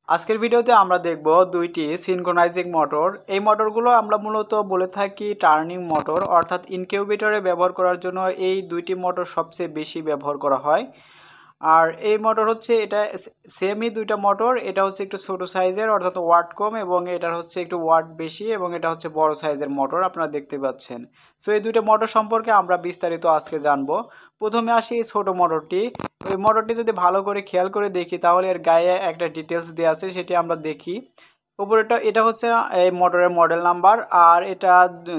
আজকের ভিডিওতে আমরা দেখব দুইটি সিনক্রোনাইজিং মোটর। এই মোটরগুলো আমরা মূলত বলে থাকি টার্নিং মোটর, অর্থাৎ ইনকিউবেটরে ব্যবহার করার জন্য এই দুইটি মোটর সবচেয়ে বেশি ব্যবহার করা হয়। আর এই মোটর হচ্ছে এটা সেমই দুইটা মোটর, এটা হচ্ছে একটু ছোট সাইজের অর্থাৎ ওয়াট কম, এবং এটার হচ্ছে একটু ওয়াট বেশি, এবং এটা হচ্ছে বড় সাইজের মোটর আপনারা দেখতে পাচ্ছেন। সো এই দুইটা মোটর সম্পর্কে আমরা বিস্তারিত আজকে জানবো। প্রথমে আসি এই ছোট মোটরটি। ওই মোটরটি যদি ভালো করে খেয়াল করে দেখি তাহলে এর গায়ে একটা ডিটেলস দেওয়া আছে, সেটি আমরা দেখি। উপরেটা এটা হচ্ছে এই মোটরের মডেল নাম্বার, আর এটা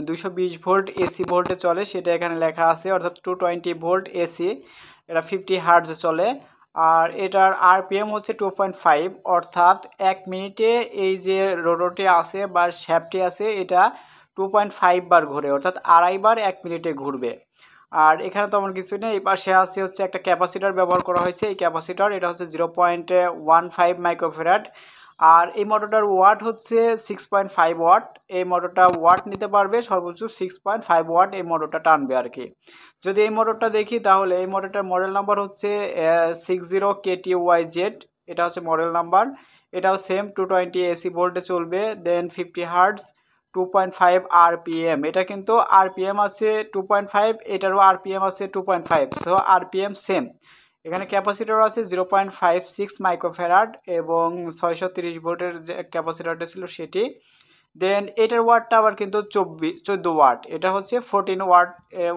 220 ভোল্ট এসি ভোল্টে চলে, সেটা এখানে লেখা আছে, অর্থাৎ 220 ভোল্ট এসি। এটা 50 হার্টজে চলে। আর এটার আরপিএম হচ্ছে 2.5, অর্থাৎ 1 মিনিটে এই যে রোটরটি আছে বা শ্যাফটটি আছে এটা 2.5 বার ঘুরে, অর্থাৎ আড়াই বার 1 মিনিটে ঘুরবে। আর এখানে তেমন কিছু নেই। এই পাশে আছে হচ্ছে একটা ক্যাপাসিটার ব্যবহার করা হয়েছে। এই ক্যাপাসিটার এটা হচ্ছে 0.15 মাইক্রোফ্যারাড। আর এই মোটরটার ওয়াট হচ্ছে 6.5 ওয়াট। এই মোটরটা ওয়াট নিতে পারবে সর্বোচ্চ 6.5 ওয়াট এই মোটরটা টানবে আর কি। যদি এই মোটরটা দেখি তাহলে এই মোটরটার মডেল নাম্বার হচ্ছে 60KTYZ। এটা হচ্ছে মডেল নাম্বার। এটাও সেম 220 এসি ভোল্টে চলবে, দেন 50 হার্টজ, 2.5 আরপিএম। এটা কিন্তু আরপিএম আছে 2.5, এটারও আরপিএম আছে 2.5, সো আরপিএম সেম। এখানে ক্যাপাসিটর আছে 0.56 মাইক্রোফ্যারাড, এবং 630 ভোল্টের যে ক্যাপাসিটরটা ছিল সেটি। দেন এটার ওয়াটটা আবার কিন্তু 14 ওয়াট। এটা হচ্ছে 14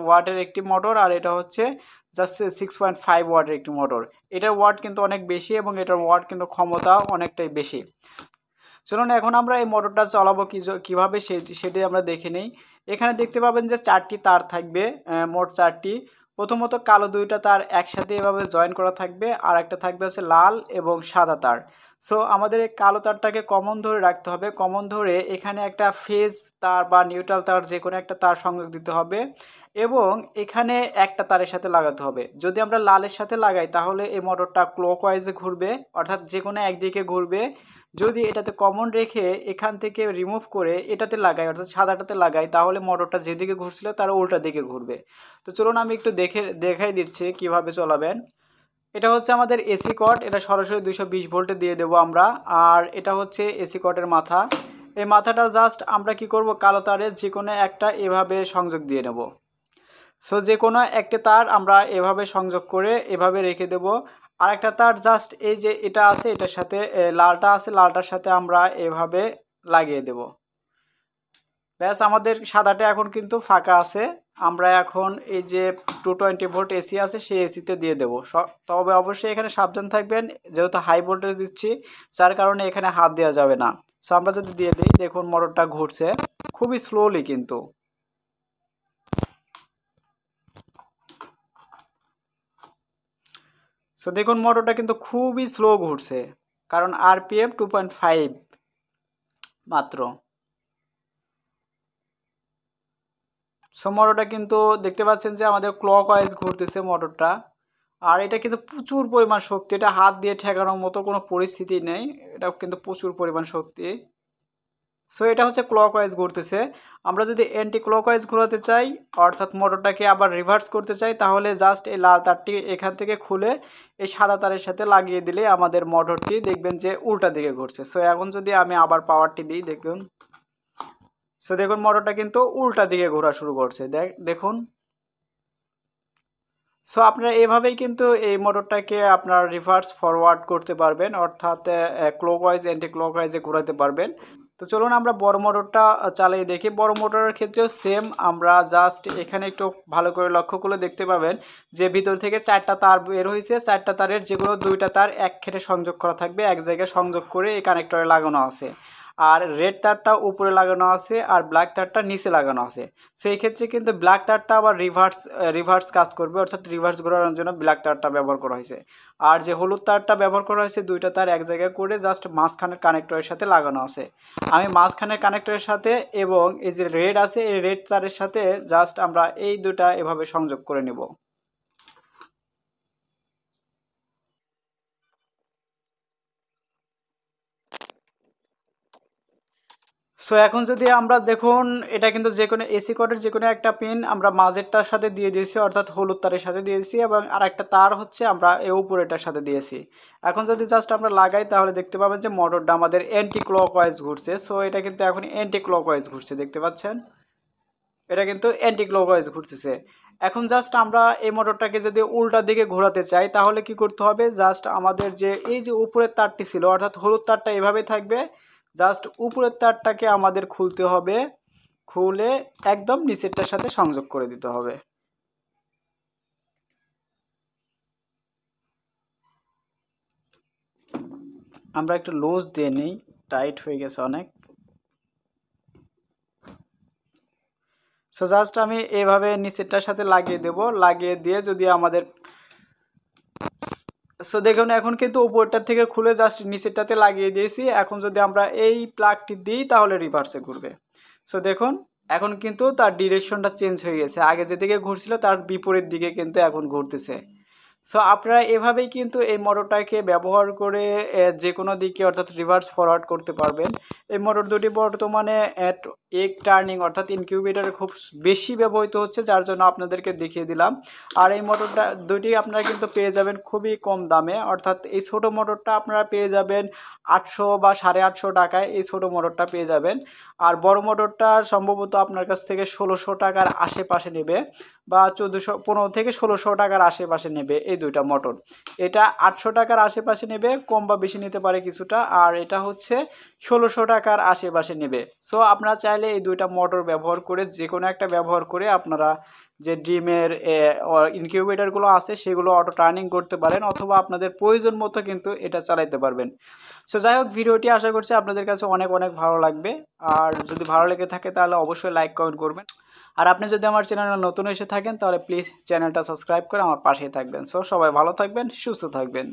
ওয়াটের একটি মোটর, আর এটা হচ্ছে জাস্ট 6.5 ওয়াটের একটি মোটর। এটার ওয়াট কিন্তু অনেক বেশি, এবং এটার ওয়াট কিন্তু ক্ষমতা অনেকটাই বেশি। চলুন এখন আমরা এই মোটরটা চালাবো কিভাবে সেটি আমরা দেখে নেই। এখানে দেখতে পাবেন যে 4টি তার থাকবে, মোট 4টি। প্রথমত কালো দুইটা তার একসাথে এভাবে জয়েন করা থাকবে, আর একটা থাকবে হচ্ছে লাল এবং সাদা তার। সো আমাদের এই কালো তারটাকে কমন ধরে রাখতে হবে। কমন ধরে এখানে একটা ফেজ তার বা নিউট্রাল তার যে কোনো একটা তার সংযোগ দিতে হবে, এবং এখানে একটা তারের সাথে লাগাতে হবে। যদি আমরা লালের সাথে লাগাই তাহলে এই মোটরটা ক্লকওয়াইজে ঘুরবে, অর্থাৎ যে কোনো একদিকে ঘুরবে। যদি এটাতে কমন রেখে এখান থেকে রিমুভ করে এটাতে লাগাই, অর্থাৎ সাদাটাতে লাগাই, তাহলে মোটরটা যেদিকে ঘুরছিল তার উল্টা দিকে ঘুরবে। তো চলুন আমি একটু দেখাই দিচ্ছি কিভাবে চলাবেন। এটা হচ্ছে আমাদের এসি কট, এটা সরাসরি 220 ভোল্টে দিয়ে দেবো আমরা। আর এটা হচ্ছে এসি কটের মাথা। এই মাথাটা জাস্ট আমরা কি করব, কালো তারে যে কোনো একটা এভাবে সংযোগ দিয়ে নেব। সো যে কোনো একটা তার আমরা এভাবে সংযোগ করে এভাবে রেখে দেব। আর একটা তার জাস্ট এই যে এটা আছে এটার সাথে, লালটা আছে লালটার সাথে আমরা এভাবে লাগিয়ে দেব। ব্যাস আমাদের সাদাটা এখন কিন্তু ফাঁকা আছে। আমরা এখন এই যে 220 ভোল্ট এসি আছে সেই এসিতে দিয়ে দেবো। তবে অবশ্যই এখানে সাবধান থাকবেন, যেহেতু হাই ভোল্টেজ দিচ্ছি যার কারণে এখানে হাত দেওয়া যাবে না। সো আমরা যদি দিয়ে দিই, দেখুন মোটরটা ঘুরছে খুবই স্লোলি কিন্তু। সো দেখুন মোটরটা কিন্তু খুবই স্লো ঘুরছে, কারণ আরপিএম 2.5 মাত্র। সো মোটরটা কিন্তু দেখতে পাচ্ছেন যে আমাদের ক্লকওয়াইজ ঘুরতেছে মোটরটা। আর এটা কিন্তু প্রচুর পরিমাণ শক্তি, এটা হাত দিয়ে ঠেকানোর মতো কোনো পরিস্থিতি নেই, এটা কিন্তু প্রচুর পরিমাণ শক্তি। সো এটা হচ্ছে ক্লকওয়াইজ ঘুরতেছে। আমরা যদি অ্যান্টি ক্লকওয়াইজ ঘোরাতে চাই, অর্থাৎ মোটরটাকে আবার রিভার্স করতে চাই, তাহলে জাস্ট এই লাল তারটি এখান থেকে খুলে এই সাদা তারের সাথে লাগিয়ে দিলে আমাদের মোটরটি দেখবেন যে উল্টা দিকে ঘুরছে। সো এখন যদি আমি আবার পাওয়ারটি দিই, দেখুন। সো দেখুন মোটরটা কিন্তু উল্টা দিকে ঘোরা শুরু করছে, দেখুন। সো আপনারা এভাবেই কিন্তু এই মোটরটাকে আপনার রিভার্স ফরওয়ার্ড করতে পারবেন, অর্থাৎ ক্লকওয়াইজ অ্যান্টি ক্লকওয়াইজে ঘোরাতে পারবেন। তো চলুন আমরা বড় মোটরটা চালিয়ে দেখি। বড় মোটরের ক্ষেত্রেও সেম, আমরা জাস্ট এখানে একটু ভালো করে লক্ষ্য করলে দেখতে পাবেন যে ভিতর থেকে 4টা তার বের হয়েছে। 4টা তারের যে কোনো 2টা তার এক খেটে সংযোগ করা থাকবে, এক জায়গায় সংযোগ করে এই কানেক্টরে লাগানো আছে। আর রেড তারটা উপরে লাগানো আছে, আর ব্ল্যাক তারটা নিচে লাগানো আছে। সেই ক্ষেত্রে কিন্তু ব্ল্যাক তারটা আবার রিভার্স কাজ করবে, অর্থাৎ রিভার্স ঘোরানোর জন্য ব্ল্যাক তারটা ব্যবহার করা হয়েছে। আর যে হলুদ তারটা ব্যবহার করা হয়েছে, 2টা তার এক জায়গায় করে জাস্ট মাঝখানের কানেক্টরের সাথে লাগানো আছে। আমি মাঝখানের কানেক্টরের সাথে এবং এই যে রেড আছে এই রেড তারের সাথে জাস্ট আমরা এই দুটা এভাবে সংযোগ করে নেব। সো এখন যদি আমরা দেখুন, এটা কিন্তু যে কোনো এসি কর্ডের যে কোনো একটা পিন আমরা মাঝেরটার সাথে দিয়ে দিয়েছি, অর্থাৎ হলুদ তারের সাথে দিয়েছি, এবং আর একটা তার হচ্ছে আমরা এই উপরেটার সাথে দিয়েছি। এখন যদি জাস্ট আমরা লাগাই তাহলে দেখতে পাবেন যে মোটরটা আমাদের অ্যান্টি ক্লকওয়াইজ ঘুরছে। সো এটা কিন্তু এখন অ্যান্টি ক্লকওয়াইজ ঘুরছে, দেখতে পাচ্ছেন এটা কিন্তু অ্যান্টি ক্লকওয়াইজ ঘুরতেছে। এখন জাস্ট আমরা এই মোটরটাকে যদি উল্টা দিকে ঘোরাতে চাই তাহলে কি করতে হবে, জাস্ট আমাদের যে এই যে উপরের তারটি ছিল অর্থাৎ হলুদ তারটা এভাবেই থাকবে, জাস্ট উপরের তারটাকে আমাদের খুলতে হবে, খুলে একদম নিচেরটার সাথে সংযোগ করে দিতে হবে। আমরা একটু লুজ দিয়ে নিই, টাইট হয়ে গেছে অনেক। সো জাস্ট আমি এভাবে নিচেরটার সাথে লাগিয়ে দেব, লাগিয়ে দিয়ে যদি আমাদের সো দেখুন এখন কিন্তু উপরটার থেকে খুলে জাস্ট নিচেরটাতে লাগিয়ে দিয়েছি। এখন যদি আমরা এই প্লাগটি দিই তাহলে রিভার্সে ঘুরবে। সো দেখুন এখন কিন্তু তার ডিরেকশনটা চেঞ্জ হয়ে গেছে, আগে যেদিকে ঘুরছিল তার বিপরীত দিকে কিন্তু এখন ঘুরতেছে। সো আপনারা এভাবেই কিন্তু এই মোটরটাকে ব্যবহার করে যে কোনো দিকে অর্থাৎ রিভার্স ফরওয়ার্ড করতে পারবেন। এই মোটর দুটি বর্তমানে এগ টার্নিং অর্থাৎ ইনকিউবেটরে খুব বেশি ব্যবহৃত হচ্ছে, যার জন্য আপনাদেরকে দেখিয়ে দিলাম। আর এই মোটরটা দুটি আপনারা কিন্তু পেয়ে যাবেন খুবই কম দামে, অর্থাৎ এই ছোটো মোটরটা আপনারা পেয়ে যাবেন 800 বা 850 টাকায় এই ছোটো মোটরটা পেয়ে যাবেন। আর বড় মোটরটা সম্ভবত আপনার কাছ থেকে 1600 টাকার আশেপাশে নেবে, বা 15 থেকে 1600 টাকার আশেপাশে নেবে এই দুইটা মোটর। এটা 800 টাকার আশেপাশে নেবে, কম বা বেশি নিতে পারে কিছুটা, আর এটা হচ্ছে 1600 টাকার আশেপাশে নেবে। সো আপনারা চাইলে এই দুইটা মোটর ব্যবহার করে যে কোনো একটা ব্যবহার করে আপনারা যে ড্রিমের ইনকিউবেটরগুলো আছে সেগুলো অটো টার্নিং করতে পারেন, অথবা আপনাদের প্রয়োজন মতো কিন্তু এটা চালাইতে পারবেন। সো যাই হোক, ভিডিওটি আশা করছি আপনাদের কাছে অনেক অনেক ভালো লাগবে। আর যদি ভালো লেগে থাকে তাহলে অবশ্যই লাইক কমেন্ট করবেন। আর আপনি যদি আমার চ্যানেলে নতুন এসে থাকেন তাহলে প্লিজ চ্যানেলটা সাবস্ক্রাইব করে আমার পাশেই থাকবেন। সো সবাই ভালো থাকবেন, সুস্থ থাকবেন।